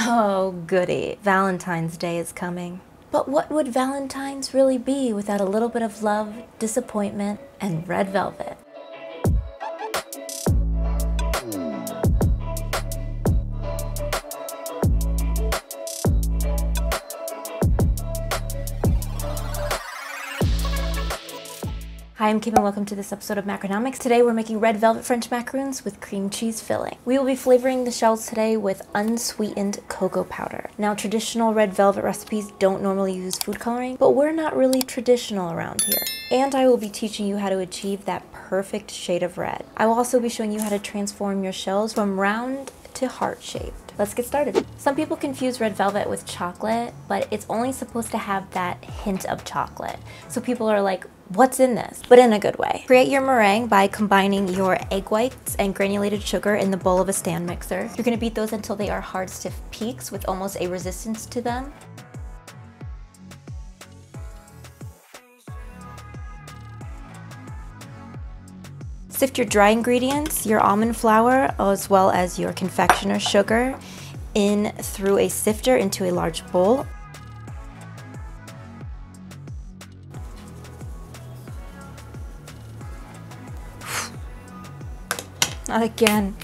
Oh, goody. Valentine's Day is coming. But what would Valentine's really be without a little bit of love, disappointment, and red velvet? Hi, I'm Kim and welcome to this episode of Macaronomics. Today we're making red velvet French macaroons with cream cheese filling. We will be flavoring the shells today with unsweetened cocoa powder. Now, traditional red velvet recipes don't normally use food coloring, but we're not really traditional around here. And I will be teaching you how to achieve that perfect shade of red. I will also be showing you how to transform your shells from round to heart-shaped. Let's get started. Some people confuse red velvet with chocolate, but it's only supposed to have that hint of chocolate. So people are like, what's in this? But in a good way. Create your meringue by combining your egg whites and granulated sugar in the bowl of a stand mixer. You're gonna beat those until they are hard, stiff peaks with almost a resistance to them. Sift your dry ingredients, your almond flour, as well as your confectioner's sugar in through a sifter into a large bowl. Not again.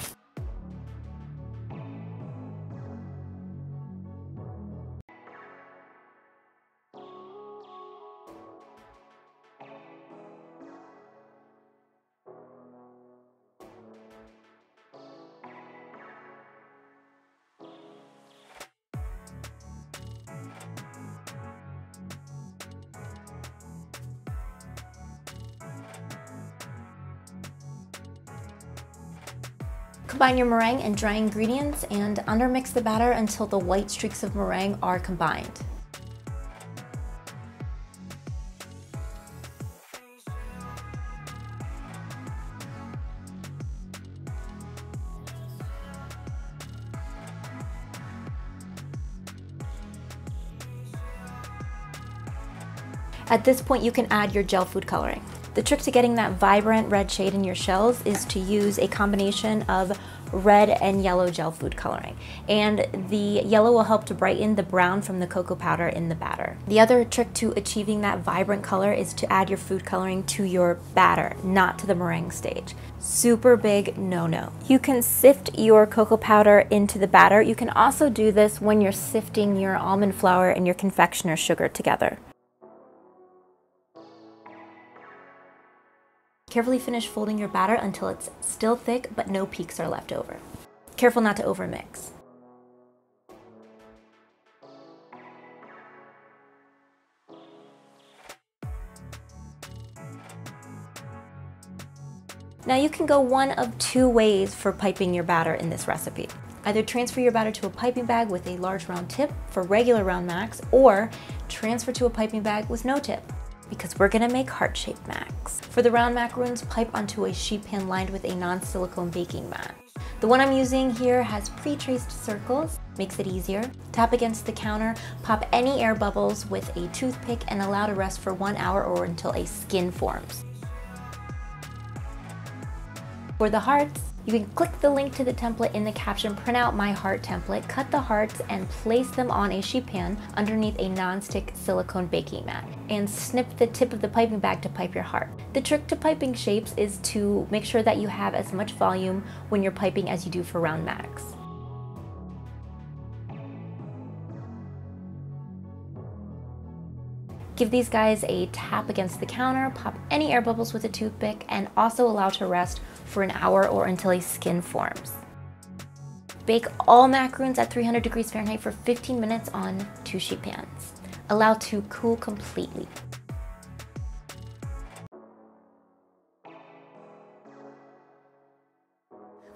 Combine your meringue and dry ingredients and undermix the batter until the white streaks of meringue are combined. At this point, you can add your gel food coloring. The trick to getting that vibrant red shade in your shells is to use a combination of red and yellow gel food coloring. And the yellow will help to brighten the brown from the cocoa powder in the batter. The other trick to achieving that vibrant color is to add your food coloring to your batter, not to the meringue stage. Super big no-no. You can sift your cocoa powder into the batter. You can also do this when you're sifting your almond flour and your confectioner's sugar together. Carefully finish folding your batter until it's still thick but no peaks are left over. Careful not to overmix. Now you can go one of two ways for piping your batter in this recipe. Either transfer your batter to a piping bag with a large round tip for regular round macs, or transfer to a piping bag with no tip, because we're gonna make heart-shaped macs. For the round macaroons, pipe onto a sheet pan lined with a non-silicone baking mat. The one I'm using here has pre-traced circles, makes it easier. Tap against the counter, pop any air bubbles with a toothpick and allow to rest for 1 hour or until a skin forms. For the hearts, you can click the link to the template in the caption, print out my heart template, cut the hearts and place them on a sheet pan underneath a non-stick silicone baking mat, and snip the tip of the piping bag to pipe your heart. The trick to piping shapes is to make sure that you have as much volume when you're piping as you do for round macs. Give these guys a tap against the counter, pop any air bubbles with a toothpick, and also allow to rest for an hour or until a skin forms. Bake all macaroons at 300 degrees Fahrenheit for 15 minutes on 2 sheet pans. Allow to cool completely.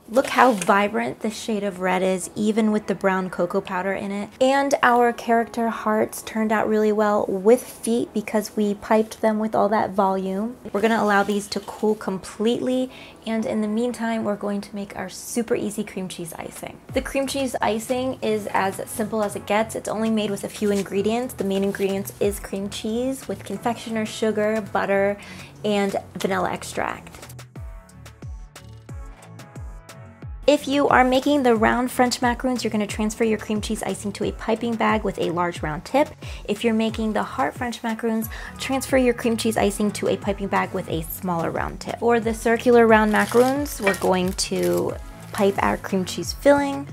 Look how vibrant the shade of red is, even with the brown cocoa powder in it. And our character hearts turned out really well with feet because we piped them with all that volume. We're gonna allow these to cool completely, and in the meantime, we're going to make our super easy cream cheese icing. The cream cheese icing is as simple as it gets. It's only made with a few ingredients. The main ingredients is cream cheese with confectioner's sugar, butter, and vanilla extract. If you are making the round French macaroons, you're going to transfer your cream cheese icing to a piping bag with a large round tip. If you're making the heart French macaroons, transfer your cream cheese icing to a piping bag with a smaller round tip. For the circular round macaroons, we're going to pipe our cream cheese filling.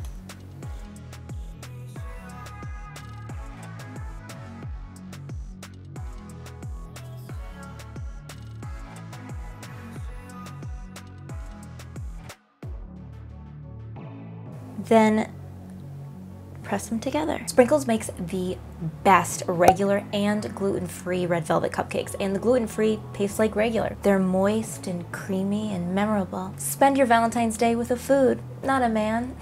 Then press them together. Sprinkles makes the best regular and gluten-free red velvet cupcakes, and the gluten-free tastes like regular. They're moist and creamy and memorable. Spend your Valentine's Day with a food, not a man.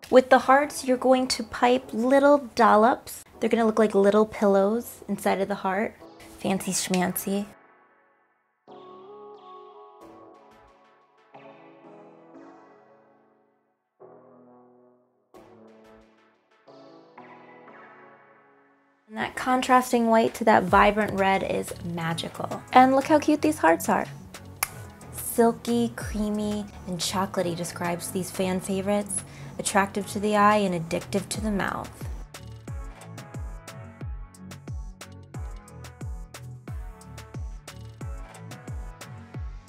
With the hearts, you're going to pipe little dollops. They're gonna look like little pillows inside of the heart. Fancy schmancy. And that contrasting white to that vibrant red is magical. And look how cute these hearts are. Silky, creamy, and chocolatey describes these fan favorites. Attractive to the eye and addictive to the mouth.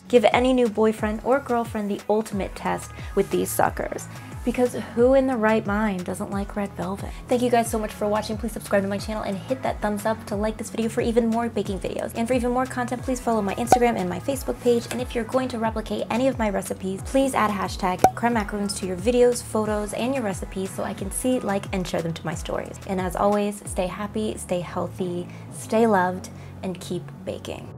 Give any new boyfriend or girlfriend the ultimate test with these suckers. Because who in the right mind doesn't like red velvet? Thank you guys so much for watching. Please subscribe to my channel and hit that thumbs up to like this video for even more baking videos. And for even more content, please follow my Instagram and my Facebook page. And if you're going to replicate any of my recipes, please add hashtag creme macaroons to your videos, photos, and your recipes so I can see, like, and share them to my stories. And as always, stay happy, stay healthy, stay loved, and keep baking.